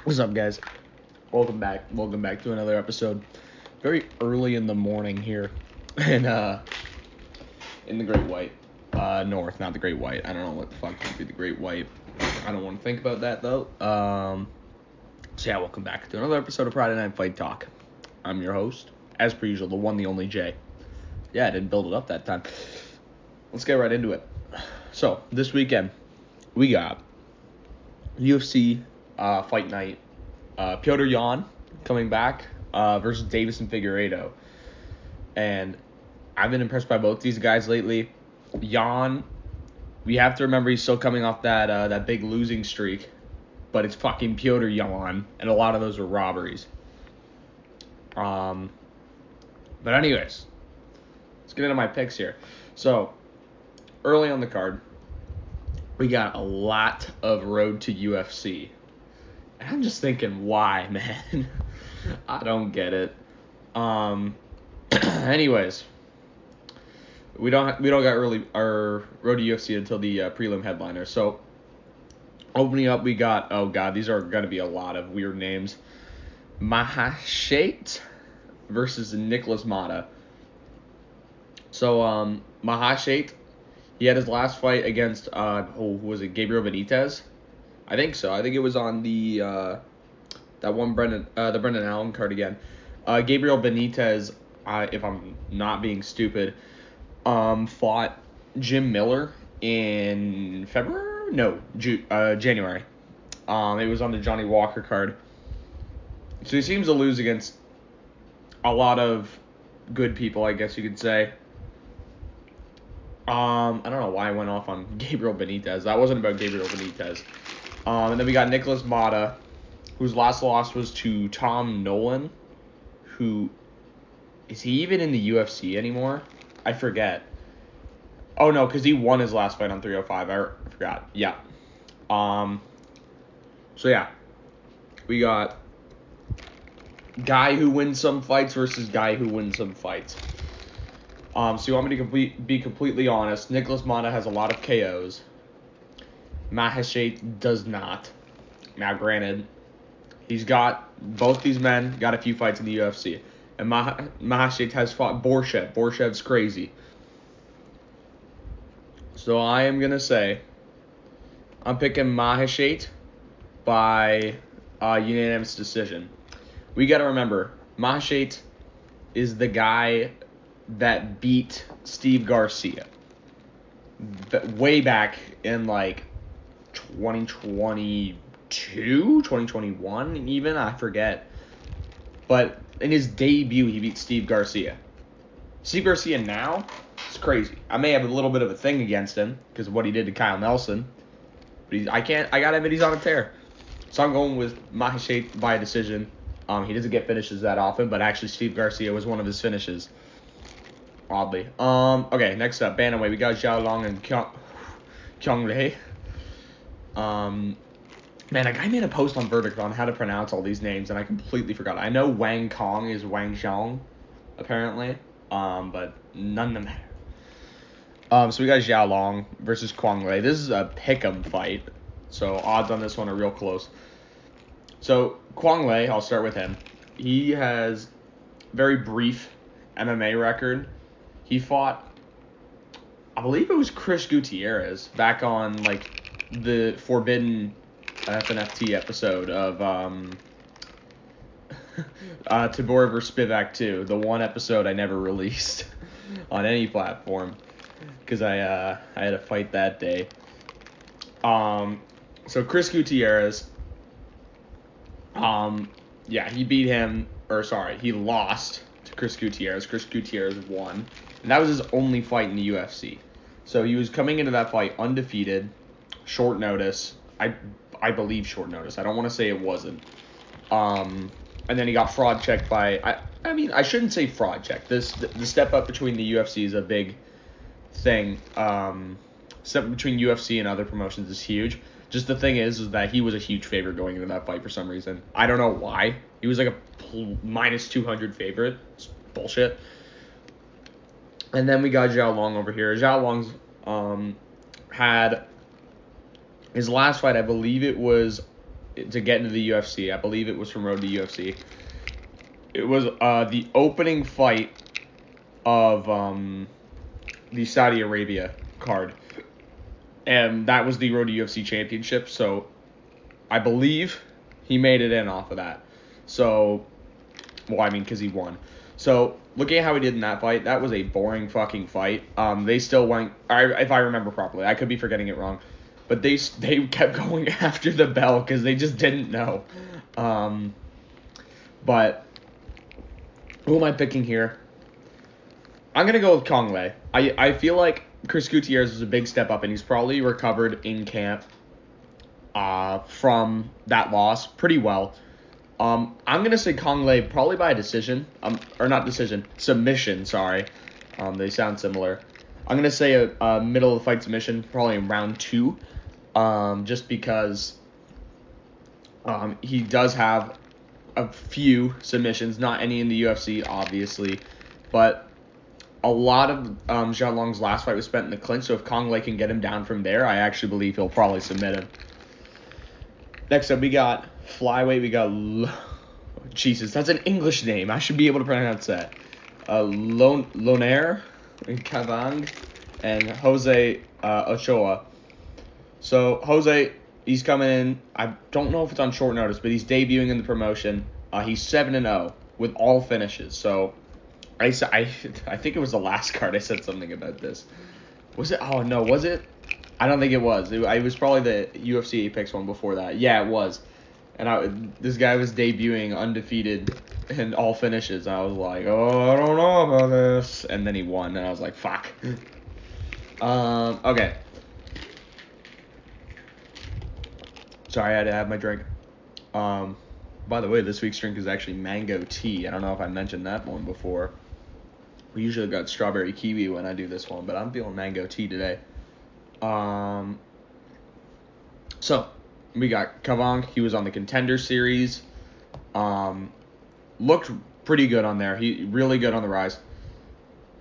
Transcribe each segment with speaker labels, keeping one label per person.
Speaker 1: What's up, guys? Welcome back. Welcome back to another episode. Very early in the morning here, in the Great White, North, not the Great White. I don't know what the fuck would be the Great White. I don't want to think about that though. So yeah, welcome back to another episode of Friday Night Fight Talk. I'm your host, as per usual, the one, the only Jay. Yeah, I didn't build it up that time. Let's get right into it. So this weekend, we got UFC fight night. Piotr Jan coming back versus Davison Figueiredo. And I've been impressed by both these guys lately. Jan, we have to remember he's still coming off that big losing streak. But it's fucking Piotr Jan, and a lot of those were robberies. But anyways, let's get into my picks here. So, early on the card, we got a lot of road to UFC. And I'm just thinking, why, man? I don't get it. Anyways, we don't got really our road to UFC until the prelim headliner. So, opening up, we got, oh god, these are gonna be a lot of weird names. Mahashet versus Nicholas Mata. So, Mahashet, he had his last fight against, who was it, Gabriel Benitez? I think so. I think it was on the that one the Brendan Allen card again. Gabriel Benitez, if I'm not being stupid, fought Jim Miller in February? No, January. It was on the Johnny Walker card. So he seems to lose against a lot of good people, I guess you could say. I don't know why I went off on Gabriel Benitez. That wasn't about Gabriel Benitez. And then we got Nicholas Mata, whose last loss was to Tom Nolan, who, is he even in the UFC anymore? I forget. Oh, no, because he won his last fight on 305. I forgot. Yeah. So, yeah. We got guy who wins some fights versus guy who wins some fights. So you want me to be completely honest, Nicholas Mata has a lot of KOs. Mahashet does not. Now, granted, he's got, both these men got a few fights in the UFC. And Mahashet has fought Borshev. Borshev's crazy. So I am going to say, I'm picking Mahashet by unanimous decision. We got to remember, Mahashet is the guy that beat Steve Garcia. Way back in, like, 2022, 2021 even, I forget. But in his debut, he beat Steve Garcia. Steve Garcia now, it's crazy. I may have a little bit of a thing against him because of what he did to Kyle Nelson. But I gotta admit he's on a tear. So I'm going with Mahashet by decision. He doesn't get finishes that often, but actually Steve Garcia was one of his finishes. Oddly. Okay, next up, bantamweight. We got Zhao Long and Kyung Lei. Man, a guy made a post on Verdict on how to pronounce all these names, and I completely forgot. I know Wang Kong is Wang Xiong, apparently, but none of them matter. So we got Zhao Long versus Kwang Lei. This is a pick'em fight, so odds on this one are real close. So Kwang Lei, I'll start with him. He has very brief MMA record. He fought, I believe it was Chris Gutierrez back on like the Forbidden FNFT episode of Tabor vs. Spivak 2, the one episode I never released on any platform because I had a fight that day. So Chris Gutierrez, he beat him, he lost to Chris Gutierrez. Chris Gutierrez won, and that was his only fight in the UFC. So he was coming into that fight undefeated, short notice. I believe short notice. I don't want to say it wasn't. And then he got fraud checked by, I shouldn't say fraud checked. The step up between the UFC is a big thing. Step up between UFC and other promotions is huge. Just the thing is that he was a huge favorite going into that fight for some reason. I don't know why. He was like a minus 200 favorite. It's bullshit. And then we got Zhao Long over here. Zhao Long's had his last fight, I believe it was to get into the UFC. I believe it was from Road to UFC. It was the opening fight of the Saudi Arabia card, and that was the Road to UFC championship. So I believe he made it in off of that. So, well, I mean, because he won. So, looking at how he did in that fight, that was a boring fucking fight. They still went, if I remember properly. I could be forgetting it wrong. But they kept going after the bell because they just didn't know. But, who am I picking here? I'm going to go with Kong Lei. I feel like Chris Gutierrez was a big step up, and he's probably recovered in camp from that loss pretty well. I'm going to say Kong Lei probably by a decision, or not decision, submission, sorry. They sound similar. I'm going to say a middle of the fight submission, probably in round 2, just because he does have a few submissions, not any in the UFC, obviously, but a lot of Xiaolong's last fight was spent in the clinch, so if Kong Lei can get him down from there, I actually believe he'll probably submit him. Next up, we got flyweight. We got Jesus, that's an English name. I should be able to pronounce that. Lonair, Cavang, and Jose Ochoa. So Jose, he's coming in. I don't know if it's on short notice, but he's debuting in the promotion. He's 7-0 with all finishes. So I think it was the last card I said something about this. Was it? Oh no, was it? I don't think it was. It was probably the UFC Apex one before that. Yeah, it was. And this guy was debuting undefeated in all finishes. I was like, oh, I don't know about this. And then he won, and I was like, fuck. Okay. Sorry, I had to have my drink. By the way, this week's drink is actually mango tea. I don't know if I mentioned that one before. We usually got strawberry kiwi when I do this one, but I'm feeling mango tea today. So we got Cavang. He was on the Contender Series. Looked pretty good on there. He really good on the rise.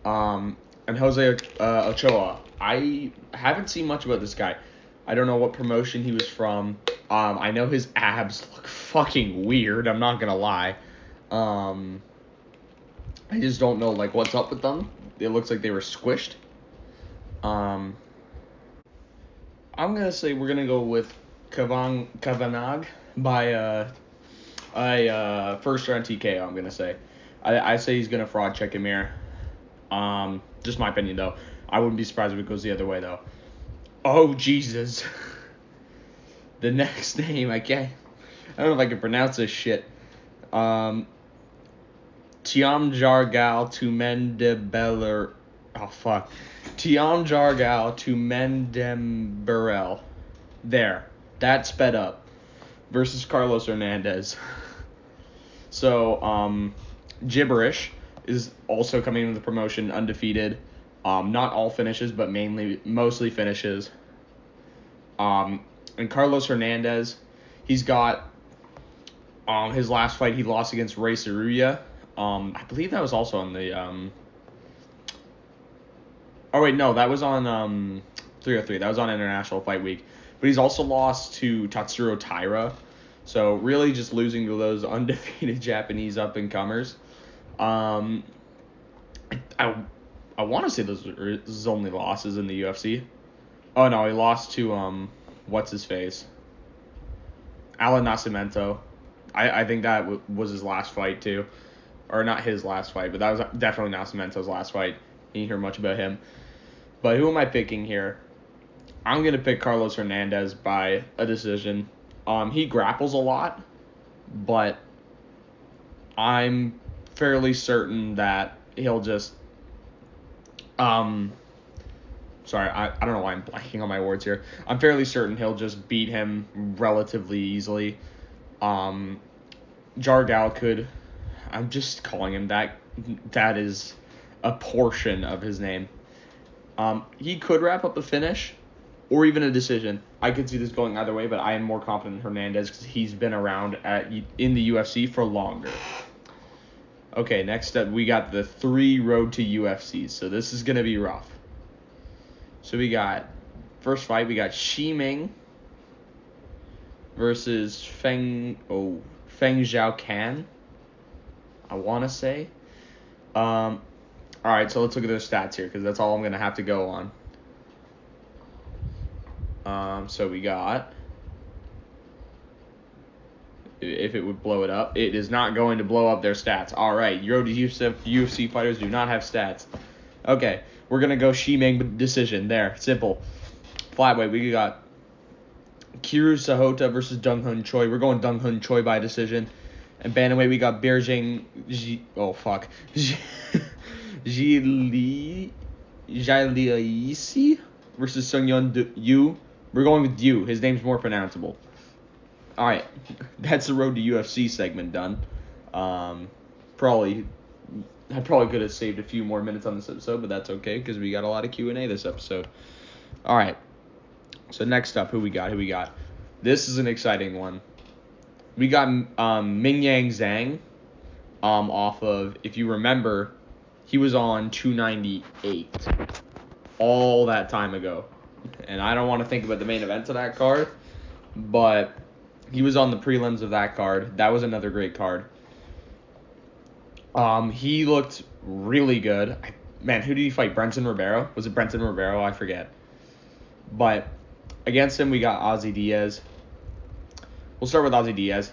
Speaker 1: And Jose Ochoa. I haven't seen much about this guy. I don't know what promotion he was from. I know his abs look fucking weird. I'm not gonna lie. I just don't know like what's up with them. It looks like they were squished. I'm gonna say we're gonna go with Kavanagh by a first round TKO. I'm gonna say. I say he's gonna fraud check him here. Just my opinion though. I wouldn't be surprised if it goes the other way though. Oh Jesus. The next name I don't know if I can pronounce this shit. Tiamjargal to Mendebeller. Oh fuck. Tiamjargal to Mendemberel. There. That sped up. Versus Carlos Hernandez. So, Gibberish is also coming into the promotion undefeated. Not all finishes, but mostly finishes. And Carlos Hernandez, he's got his last fight he lost against Ray Saruya. I believe that was also on the oh wait, no, that was on 303. That was on International Fight Week. But he's also lost to Tatsuro Taira. So really just losing to those undefeated Japanese up-and-comers. I want to say those are his only losses in the UFC. Oh no, he lost to what's his face? Alan Nascimento. I think that was his last fight too, or not his last fight, but that was definitely Nascimento's last fight. You didn't hear much about him. But who am I picking here? I'm gonna pick Carlos Hernandez by a decision. He grapples a lot, but I'm fairly certain that he'll just sorry, I don't know why I'm blanking on my words here. I'm fairly certain he'll just beat him relatively easily. Jargal could, I'm just calling him that. That is a portion of his name. He could wrap up a finish or even a decision. I could see this going either way, but I am more confident in Hernandez because he's been around in the UFC for longer. Okay, next up we got the 3 road to UFCs, so this is going to be rough. So we got, first fight, we got Shi Ming versus Feng Zhao Can, I want to say. All right, so let's look at their stats here because that's all I'm going to have to go on. So we got, if it would blow it up, it is not going to blow up their stats. All right, Road to UFC fighters do not have stats. Okay, we're going to go Shimeng decision. There, simple. Flatweight, we got Kiru Sahota versus Dong Hun Choi. We're going Dong Hun Choi by decision. And bantamweight, we got Beijing Jiliaisi versus Sungyeon Yu. We're going with Yu. His name's more pronounceable. All right, that's the Road to UFC segment done. I probably could have saved a few more minutes on this episode, but that's okay because we got a lot of Q&A this episode. All right, so next up, who we got? This is an exciting one. We got Mingyang Zhang off of, if you remember, he was on 298 all that time ago. And I don't want to think about the main event of that card, but he was on the prelims of that card. That was another great card. He looked really good. Man, who did he fight? Brenton Ribeiro? Was it Brenton Ribeiro? I forget. But against him, we got Ozzy Diaz. We'll start with Ozzy Diaz.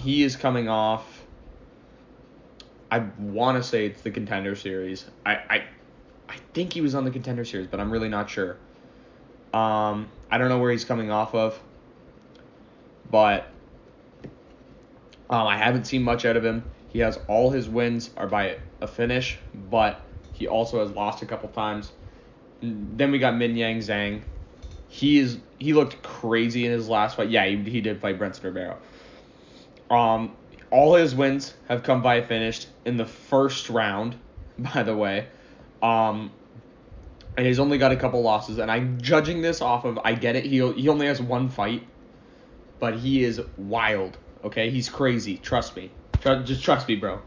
Speaker 1: He is coming off, I want to say it's the Contender Series. I think he was on the Contender Series, but I'm really not sure. I don't know where he's coming off of, but I haven't seen much out of him. He has all his wins are by a finish, but he also has lost a couple times. Then we got Mingyang Zhang. He looked crazy in his last fight. Yeah, he did fight Brenton Ribeiro. All his wins have come by a finish in the first round, by the way. And he's only got a couple losses, and I'm judging this off of, I get it, he only has one fight, but he is wild, okay? He's crazy, trust me. Just trust me, bro.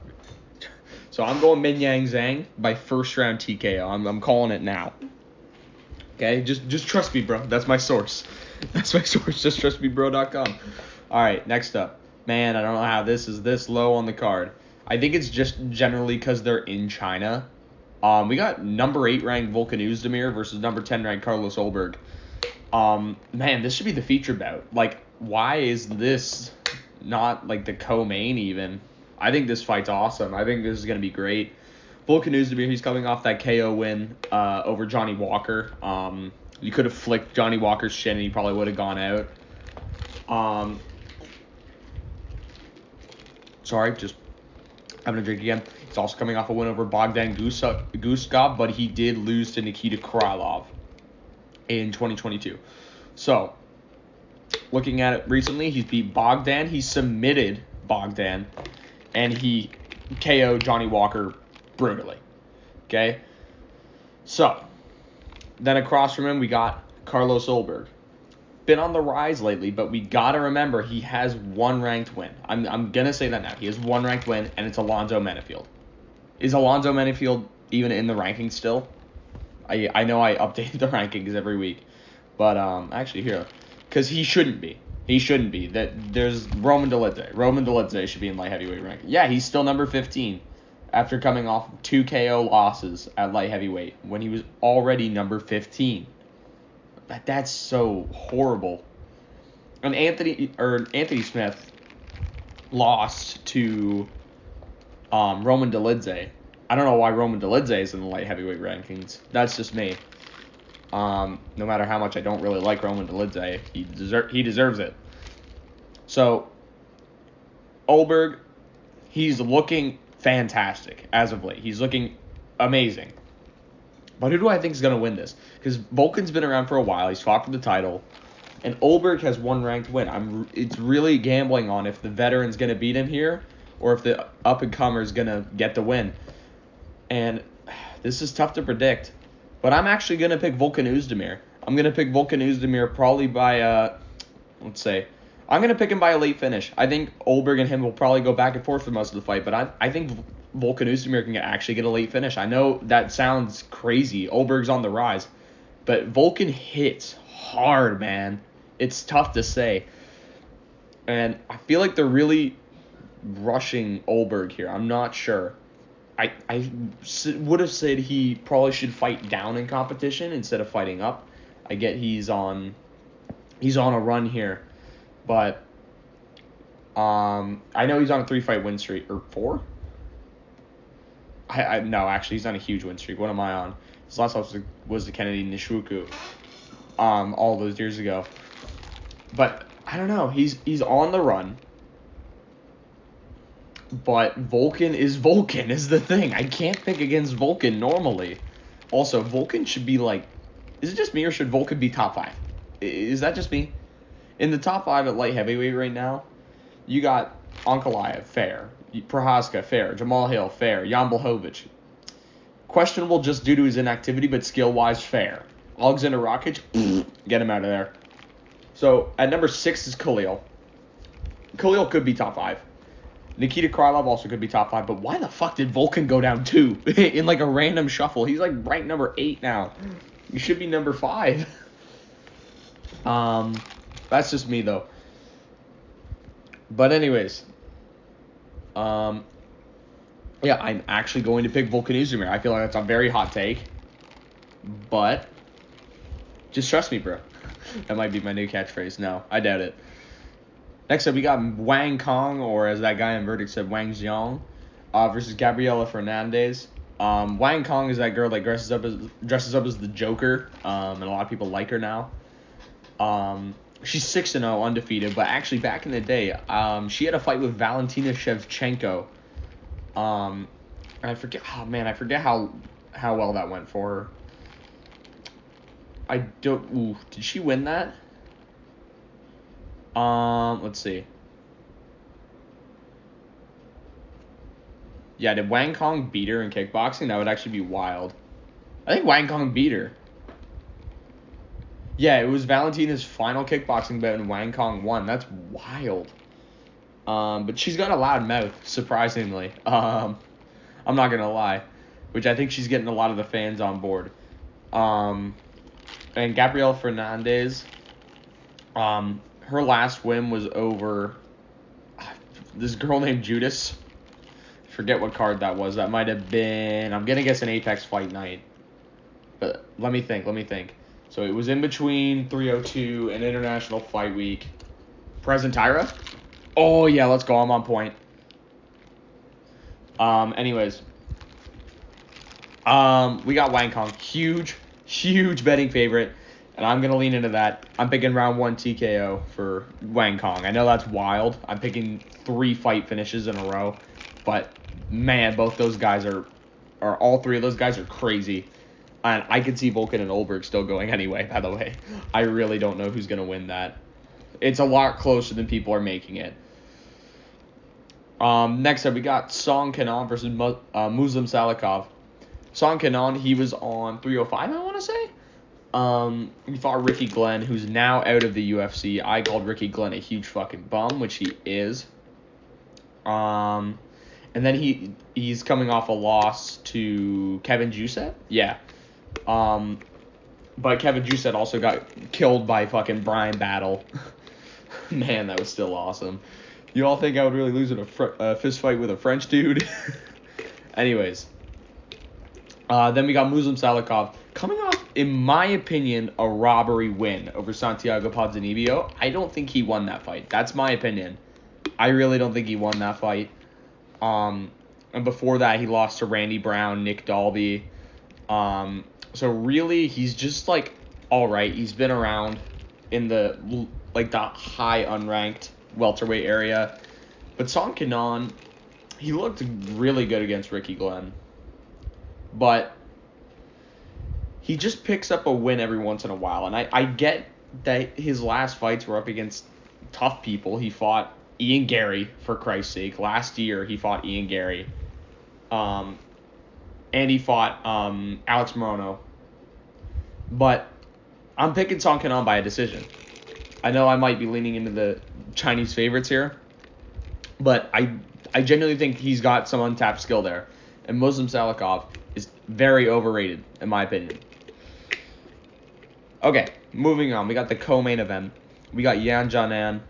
Speaker 1: So I'm going Mingyang Zhang by first round TKO. I'm calling it now. Okay, just trust me, bro. That's my source. JustTrustMeBro.com. All right, next up. Man, I don't know how this is this low on the card. I think it's just generally because they're in China. We got number 8 ranked Volkan Oezdemir versus number 10 ranked Carlos Ulberg. Man, this should be the feature bout. Like, why is this not like the co-main even? I think this fight's awesome. I think this is gonna be great. Volkan Oezdemir, he's coming off that KO win over Johnny Walker. You could have flicked Johnny Walker's shin and he probably would have gone out. Sorry, just having a drink again. He's also coming off a win over Bogdan Guskov, but he did lose to Nikita Krylov in 2022. So, looking at it recently, he's beat Bogdan. He submitted Bogdan, and he KO'd Johnny Walker brutally. Okay? So, then across from him, we got Carlos Ulberg. Been on the rise lately, but we gotta remember he has one ranked win. I'm gonna say that now. He has one ranked win, and it's Alonzo Menifield. Is Alonzo Menifield even in the rankings still? I know I update the rankings every week, but actually here, because he shouldn't be. There's Roman Dolidze. Roman Dolidze should be in light heavyweight ranking. Yeah, he's still number 15 after coming off 2 KO losses at light heavyweight when he was already number 15. That's so horrible. And Anthony Smith lost to Roman Dolidze. I don't know why Roman Dolidze is in the light heavyweight rankings. That's just me. No matter how much I don't really like Roman Dolidze, he deserves it. So, Ulberg, he's looking fantastic as of late. He's looking amazing. But who do I think is going to win this? Because Volkan's been around for a while. He's fought for the title. And Ulberg has one ranked win. It's really gambling on if the veteran's going to beat him here or if the up-and-comer is going to get the win. And this is tough to predict. But I'm actually going to pick Volkan Oezdemir. I'm going to pick Volkan Oezdemir probably by, I'm going to pick him by a late finish. I think Ulberg and him will probably go back and forth for most of the fight. But I think Volkan Oezdemir can actually get a late finish. I know that sounds crazy. Ulberg's on the rise. But Volkan hits hard, man. It's tough to say. And I feel like they're really rushing Olberg here. I'm not sure. I would have said he probably should fight down in competition instead of fighting up. I get he's on a run here, but I know he's on a 3-fight win streak, or 4. No, actually he's on a huge win streak. What am I on? His last loss was the Kennedy Nishikuku, all those years ago. But I don't know. He's on the run. But Vulcan is the thing. I can't pick against Vulcan normally. Also, Vulcan should be like... Is it just me, or should Vulcan be top 5? Is that just me? In the top 5 at light heavyweight right now, you got Ankalaev, fair. Prohaska, fair. Jamal Hill, fair. Jan Blachowicz, questionable just due to his inactivity, but skill-wise, fair. Alexander Rakic, get him out of there. So, at number 6 is Khalil. Khalil could be top 5. Nikita Krylov also could be top 5, but why the fuck did Vulcan go down 2 in like a random shuffle? He's like ranked number 8 now. He should be number 5. That's just me though. But anyways, yeah, I'm actually going to pick Vulcan Uzumir. I feel like that's a very hot take, but just trust me, bro. That might be my new catchphrase. No, I doubt it. Next up, we got Wang Kong, or as that guy in Verdict said, Wang Xiong, versus Gabriela Fernandez. Wang Kong is that girl that dresses up as the Joker, and a lot of people like her now. She's 6-0, undefeated, but actually back in the day, she had a fight with Valentina Shevchenko. And I forget how well that went for her. Did she win that? Let's see. Yeah, did Wang Kong beat her in kickboxing? That would actually be wild. I think Wang Kong beat her. Yeah, it was Valentina's final kickboxing bout and Wang Kong won. That's wild. But she's got a loud mouth, surprisingly. I'm not gonna lie. Which I think she's getting a lot of the fans on board. And Gabrielle Fernandez, her last win was over this girl named Judas. Forget what card that was. That might have been... I'm going to guess an Apex Fight Night. But let me think. So it was in between 302 and International Fight Week. Presentira? Oh, yeah, let's go. I'm on point. Anyways. We got Wang Kong. Huge betting favorite. And I'm going to lean into that. I'm picking round 1 TKO for Wang Kong. I know that's wild. I'm picking 3 fight finishes in a row. But, man, both those guys all 3 of those guys are crazy. And I could see Vulcan and Olberg still going anyway, by the way. I really don't know who's going to win that. It's a lot closer than people are making it. Next up, we got Song Kenan versus Muslim Salikov. Song Kenan, he was on 305, I want to say. He fought Ricky Glenn, who's now out of the UFC. I called Ricky Glenn a huge fucking bum, which he is. And then he's coming off a loss to Kevin Juset. Yeah. But Kevin Juset also got killed by fucking Brian Battle. Man, that was still awesome. You all think I would really lose in a fist fight with a French dude? Anyways. Then we got Muslim Salikov coming off, in my opinion, a robbery win over Santiago Ponzinibbio. I don't think he won that fight. That's my opinion. I really don't think he won that fight. And before that, he lost to Randy Brown, Nick Dalby. So really, he's just like, all right. He's been around in the high unranked welterweight area. But Song Kenan, he looked really good against Ricky Glenn. But he just picks up a win every once in a while. And I get that his last fights were up against tough people. He fought Ian Gary, for Christ's sake. Last year, he fought Ian Gary. And he fought Alex Morono. But I'm picking Song Kenan by a decision. I know I might be leaning into the Chinese favorites here. But I genuinely think he's got some untapped skill there. And Muslim Salikov is very overrated, in my opinion. Okay, moving on. We got the co-main event. We got Yan Jianan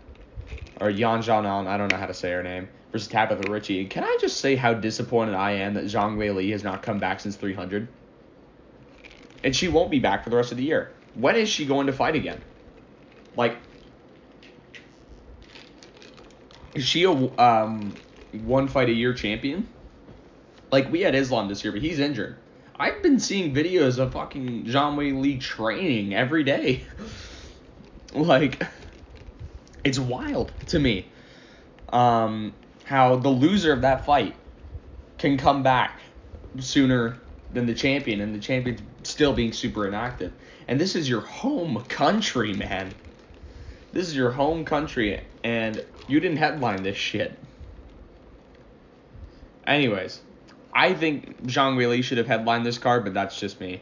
Speaker 1: or Yan Zhanan, I don't know how to say her name, versus Tabitha Ritchie. Can I just say how disappointed I am that Zhang Weili has not come back since 300? And she won't be back for the rest of the year. When is she going to fight again? Like, is she a one fight a year champion? Like, we had Islam this year, but he's injured. I've been seeing videos of fucking Zhang Weili training every day. Like, it's wild to me. How the loser of that fight can come back sooner than the champion, and the champion's still being super inactive. And this is your home country, man. This is your home country, and you didn't headline this shit. Anyways, I think Zhang Weili should have headlined this card, but that's just me.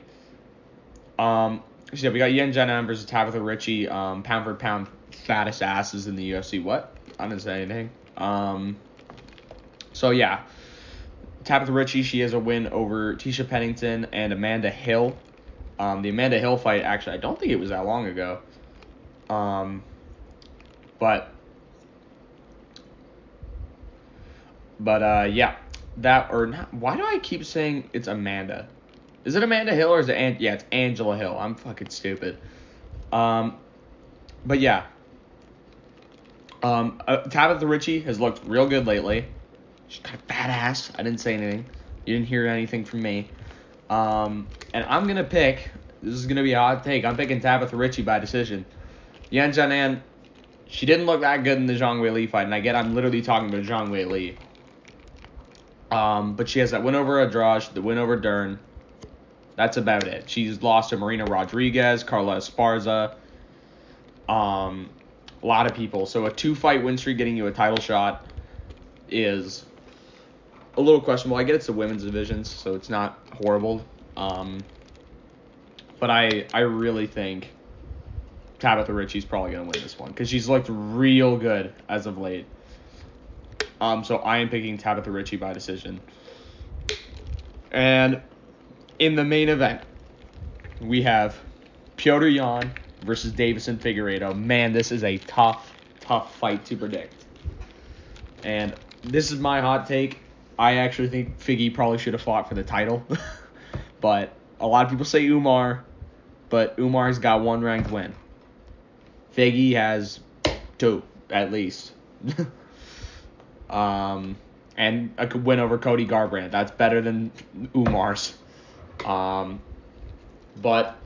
Speaker 1: So yeah, we got Yan Zhanan versus Tabitha Ritchie, pound for pound fattest asses in the UFC. What? I didn't say anything. So yeah, Tabitha Ritchie, she has a win over Tisha Pennington and Amanda Hill. The Amanda Hill fight, actually, I don't think it was that long ago. But yeah, that or not. Why do I keep saying it's Amanda? Is it Amanda Hill or is it yeah, it's Angela Hill. I'm fucking stupid. But yeah. Tabitha Ritchie has looked real good lately. She's got a fat ass. I didn't say anything. You didn't hear anything from me. And I'm gonna pick. This is gonna be a hot take. I'm picking Tabitha Ritchie by decision. Yan Zhanan, she didn't look that good in the Zhang Weili fight, and I get I'm literally talking about Zhang Weili. But she has that win over Andrade, the win over Dern. That's about it. She's lost to Marina Rodriguez, Carla Esparza, a lot of people. So a 2-fight win streak getting you a title shot is a little questionable. I get it's the women's divisions, so it's not horrible. But I really think Tabitha Ritchie's probably going to win this one because she's looked real good as of late. So I am picking Tabitha Ritchie by decision. And in the main event, we have Petr Yan versus Deiveson Figueiredo. Man, this is a tough fight to predict. And this is my hot take. I actually think Figgy probably should have fought for the title. But a lot of people say Umar, but Umar's got 1 ranked win. Figgy has 2, at least. And a win over Cody Garbrandt. That's better than Umar's. But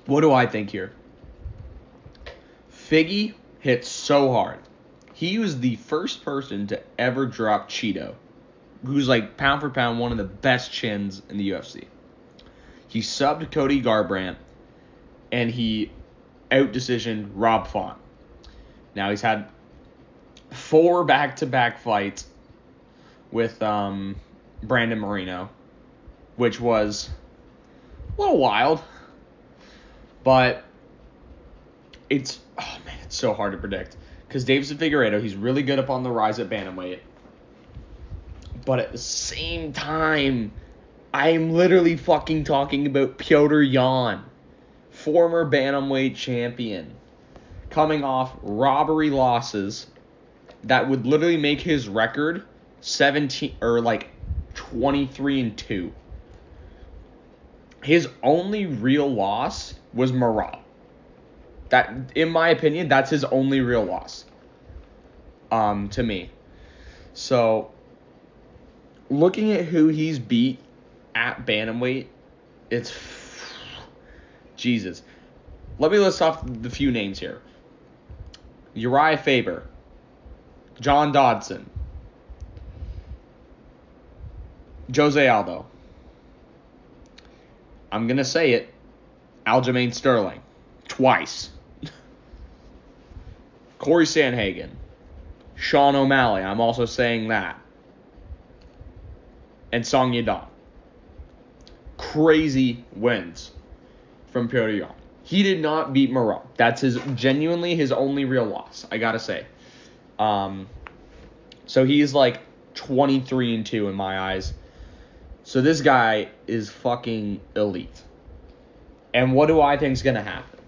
Speaker 1: what do I think here? Figgy hit so hard. He was the first person to ever drop Cheeto, who's like pound for pound one of the best chins in the UFC. He subbed Cody Garbrandt, and he out-decisioned Rob Font. Now he's had 4 back-to-back fights with Brandon Moreno, which was a little wild, but it's so hard to predict because Deiveson Figueiredo, he's really good up on the rise at bantamweight, but at the same time, I am literally fucking talking about Petr Yan, former bantamweight champion, coming off robbery losses that would literally make his record 17 or like 23-2. His only real loss was Merab. That, in my opinion, that's his only real loss. To me. So, looking at who he's beat at bantamweight, it's Jesus. Let me list off the few names here. Uriah Faber, John Dodson, Jose Aldo. I'm going to say it. Aljamain Sterling. Twice. Corey Sandhagen. Sean O'Malley. I'm also saying that. And Song Yadong. Crazy wins from Petr Yan. He did not beat Merab. That's genuinely his only real loss, I gotta say. So he's like 23-2 in my eyes. So this guy is fucking elite. And what do I think is gonna happen?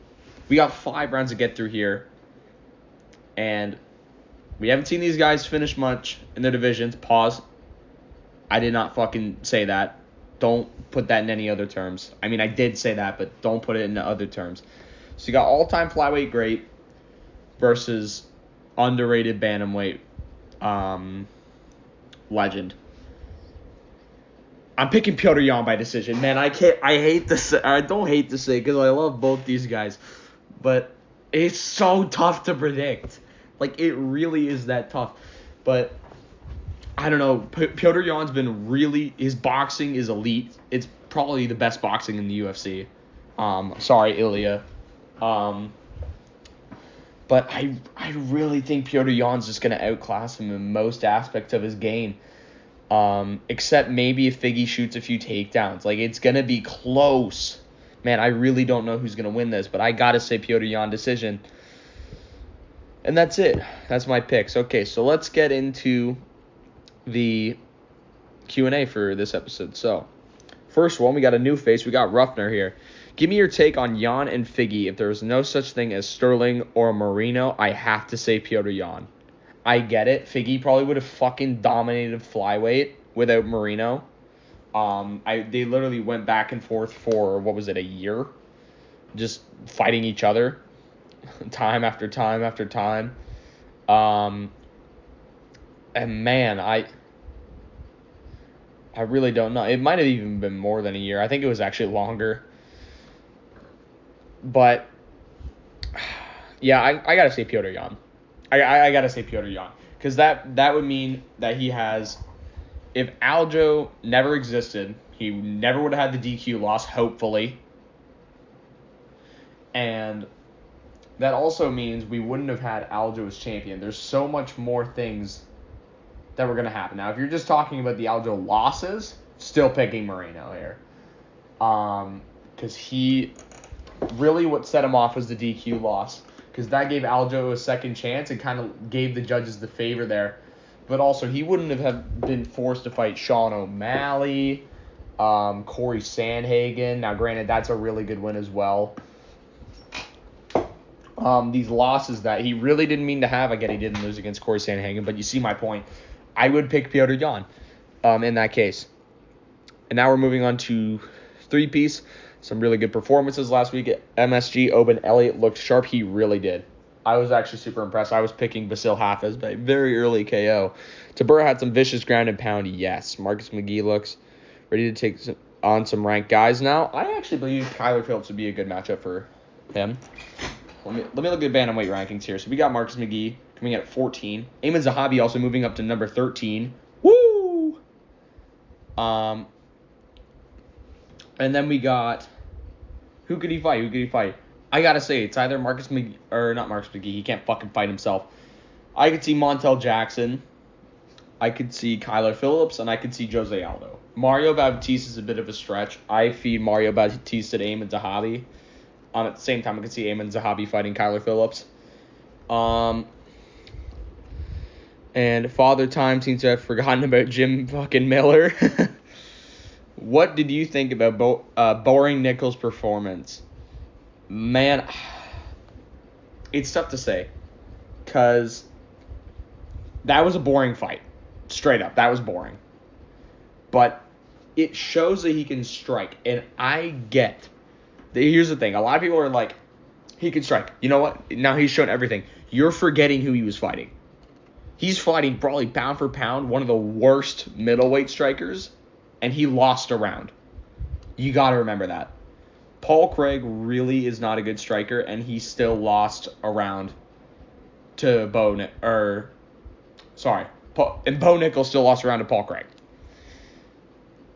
Speaker 1: We got 5 rounds to get through here. And we haven't seen these guys finish much in their divisions. Pause. I did not fucking say that. Don't put that in any other terms. I mean, I did say that, but don't put it in other terms. So you got all-time flyweight great versus underrated bantamweight legend. I'm picking Petr Yan by decision. Man, I hate to say, I don't hate to say because I love both these guys, but it's so tough to predict. Like, it really is that tough. But I don't know. Petr Yan's been really, his boxing is elite. It's probably the best boxing in the UFC. Sorry, Ilya. But I really think Petr Yan's just going to outclass him in most aspects of his game. Except maybe if Figgy shoots a few takedowns. Like, it's going to be close. Man, I really don't know who's going to win this, but I got to say Petr Yan decision. And that's it. That's my picks. Okay, so let's get into the Q&A for this episode. So, first one, we got a new face. We got Ruffner here. Give me your take on Yan and Figgy. If there was no such thing as Sterling or Marino, I have to say Petr Yan. I get it. Figgy probably would have fucking dominated flyweight without Marino. They literally went back and forth for, what was it, a year? Just fighting each other. Time after time after time. And man, I really don't know. It might have even been more than a year. I think it was actually longer. But yeah, I gotta say Petr Yan. I gotta say Petr Yan. Because that would mean that he has, if Aljo never existed, he never would have had the DQ loss, hopefully. And that also means we wouldn't have had Aljo as champion. There's so much more things that were going to happen. Now, if you're just talking about the Aljo losses, still picking Moreno here. Because he really what set him off was the DQ loss. Because that gave Aljo a second chance and kind of gave the judges the favor there. But also, he wouldn't have been forced to fight Sean O'Malley, Corey Sandhagen. Now, granted, that's a really good win as well. These losses that he really didn't mean to have. Again, he didn't lose against Corey Sandhagen, but you see my point. I would pick Petr Yan in that case. And now we're moving on to three-piece. Some really good performances last week at MSG. Oban Elliott looked sharp. He really did. I was actually super impressed. I was picking Basil Hafez by very early KO. Tabura had some vicious ground and pound. Yes. Marcus McGee looks ready to take on some ranked guys now. I actually believe Kyler Phillips would be a good matchup for him. Let me look at bantamweight rankings here. So we got Marcus McGee coming in at 14. Ayman Zahabi also moving up to number 13. Woo! And then we got, who could he fight? I gotta say, it's either Marcus McGee, or not Marcus McGee. He can't fucking fight himself. I could see Montel Jackson. I could see Kyler Phillips, and I could see Jose Aldo. Mario Bautista is a bit of a stretch. I feed Mario Bautista to Ayman Zahabi. At the same time, I could see Ayman Zahabi fighting Kyler Phillips. And Father Time seems to have forgotten about Jim fucking Miller. What did you think about Boring Nichols' performance? Man, it's tough to say. Because that was a boring fight. Straight up, that was boring. But it shows that he can strike. And I get... Here's the thing. A lot of people are like, he can strike. You know what? Now he's shown everything. You're forgetting who he was fighting. He's fighting probably pound for pound one of the worst middleweight strikers, and he lost a round. You got to remember that. Paul Craig really is not a good striker, and he still lost a round to Bo Nichols still lost a round to Paul Craig.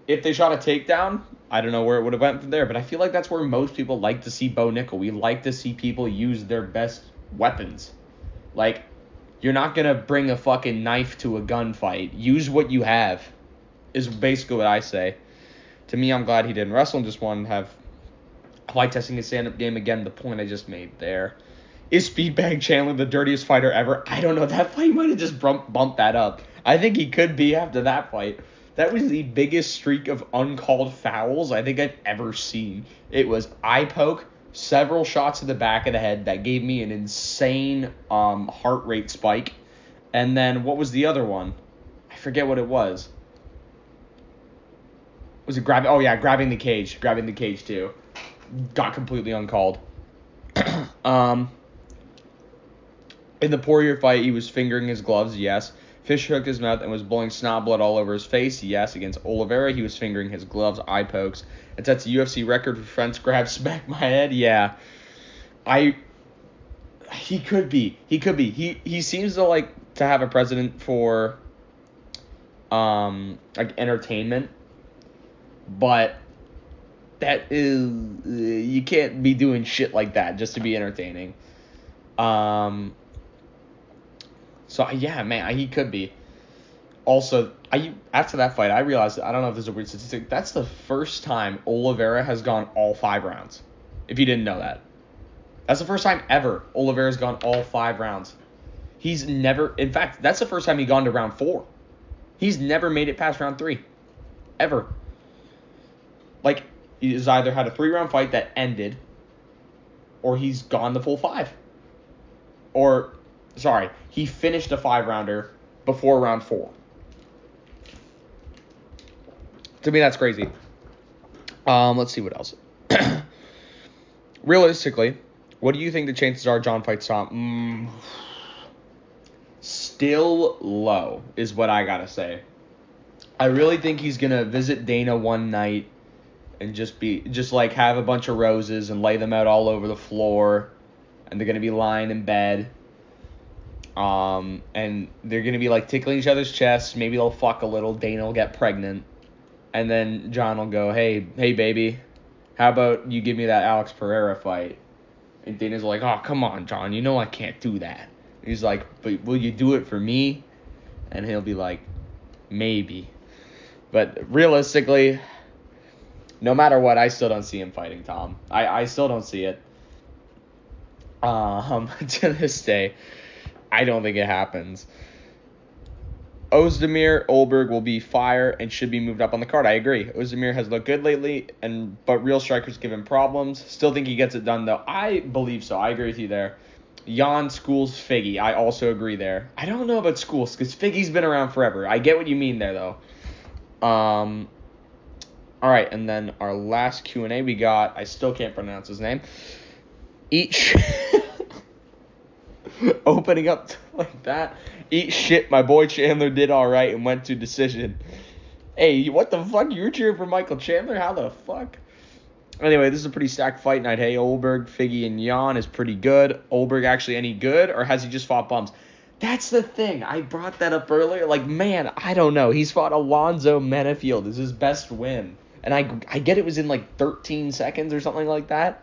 Speaker 1: If they shot a takedown, I don't know where it would have went from there, but I feel like that's where most people like to see Bo Nickal. We like to see people use their best weapons. Like, you're not going to bring a fucking knife to a gunfight. Use what you have, is basically what I say. To me, I'm glad he didn't wrestle and just wanted to have fight testing his stand-up game again. The point I just made there. Is Speedbag Chandler the dirtiest fighter ever? I don't know. That fight might have just bumped that up. I think he could be after that fight. That was the biggest streak of uncalled fouls I think I've ever seen. It was eye poke, several shots to the back of the head that gave me an insane heart rate spike. And then what was the other one? I forget what it was. Was it grabbing? Oh yeah, grabbing the cage too. Got completely uncalled. In the Poirier fight, he was fingering his gloves, yes. Fish hooked his mouth and was blowing snot blood all over his face, yes. Against Oliveira, he was fingering his gloves, eye pokes. It sets a UFC record for fence grabs, smack my head, yeah. He could be. He seems to like to have a precedent for like entertainment, but that is, you can't be doing shit like that just to be entertaining. So yeah, man, he could be. Also, after that fight, I realized, I don't know if there's a weird statistic, that's the first time Oliveira has gone all 5 rounds. If you didn't know that. That's the first time ever Oliveira's gone all 5 rounds. He's never, in fact, that's the first time he's gone to round 4. He's never made it past round 3. Ever. Like, he's either had a 3-round fight that ended, or he's gone the full 5. He finished a 5-rounder before round 4. To me, that's crazy. Let's see what else. Realistically, what do you think the chances are John fights Tom? Still low is what I gotta say. I really think he's gonna visit Dana one night and just have a bunch of roses and lay them out all over the floor, and they're gonna be lying in bed. And they're gonna be like tickling each other's chests. Maybe they'll fuck a little. Dana will get pregnant, and then John will go, "Hey, baby, how about you give me that Alex Pereira fight?" And Dana's like, "Oh, come on, John. You know I can't do that." And he's like, "But will you do it for me?" And he'll be like, "Maybe." But realistically, no matter what, I still don't see him fighting Tom. I still don't see it. To this day. I don't think it happens. Ozdemir Olberg will be fire and should be moved up on the card. I agree. Ozdemir has looked good lately, but real strikers give him problems. Still think he gets it done, though. I believe so. I agree with you there. Jan Schools Figgy. I also agree there. I don't know about Schools because Figgy's been around forever. I get what you mean there, though. All right, and then our last Q&A we got, I still can't pronounce his name. Opening up like that. Eat shit, my boy Chandler did all right and went to decision. Hey, what the fuck? You were cheering for Michael Chandler? How the fuck? Anyway, this is a pretty stacked fight night. Hey, Olberg, Figgy, and Jan is pretty good. Olberg actually any good, or has he just fought bums? That's the thing. I brought that up earlier. Like, man, I don't know. He's fought Alonzo Menafield. It's his best win. And I get it was in like 13 seconds or something like that.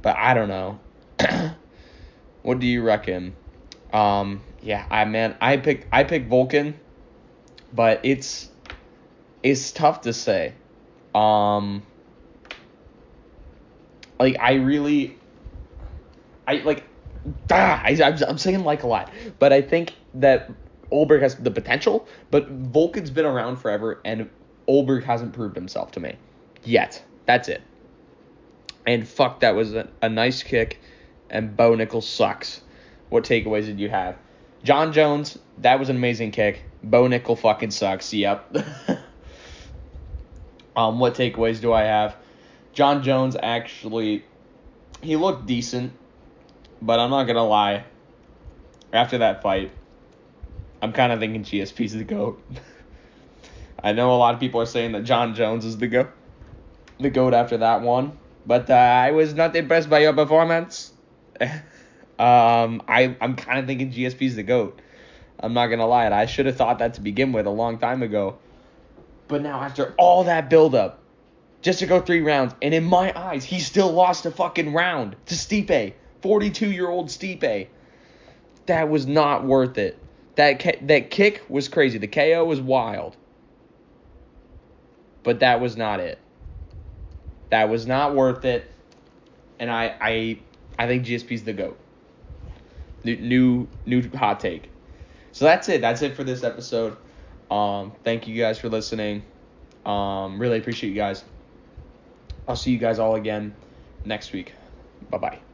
Speaker 1: But I don't know. What do you reckon? I pick Volkan, but it's tough to say. I'm saying like a lot, but I think that Olberg has the potential, but Volkan's been around forever, and Olberg hasn't proved himself to me yet. That's it. And fuck, that was a nice kick, and Bo Nichols sucks. What takeaways did you have? John Jones, that was an amazing kick. Bo Nickel fucking sucks. Yep. What takeaways do I have? John Jones actually, he looked decent, but I'm not gonna lie. After that fight, I'm kind of thinking GSP's the GOAT. I know a lot of people are saying that John Jones is the GOAT after that one, but I was not impressed by your performance. I'm kind of thinking GSP's the GOAT. I'm not gonna lie, and I should have thought that to begin with a long time ago. But now after all that buildup, just to go 3 rounds, and in my eyes, he still lost a fucking round to Stipe, 42-year-old Stipe. That was not worth it. That kick was crazy. The KO was wild. But that was not it. That was not worth it. And I think GSP's the GOAT. New hot take. So that's it. That's it for this episode. Thank you guys for listening. Really appreciate you guys. I'll see you guys all again next week. Bye-bye.